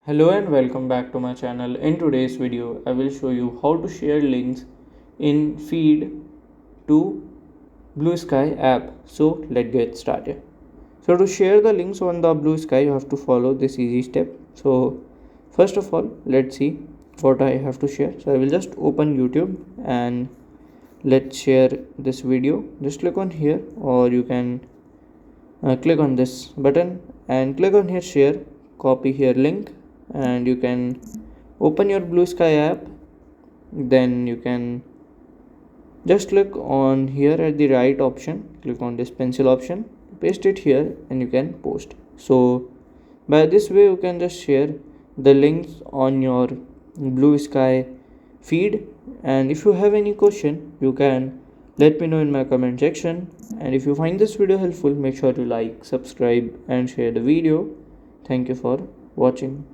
Hello and welcome back to my channel. In today's video, I will show you how to share links in feed to Blue Sky app. So let's get started. So to share the links on the Blue Sky, you have to follow this easy step. So first of all, let's see what I have to share. So I will just open YouTube and let's share this video. Just click on here, or you can click on this button and click on here share, copy here link, and you can open your Blue Sky app. Then you can just click on here at the right option, click on this pencil option, paste it here, and you can post. So by this way you can just share the links on your Blue Sky feed. And if you have any question, you can let me know in my comment section. And if you find this video helpful, make sure to like, subscribe, and share the video. Thank you for watching.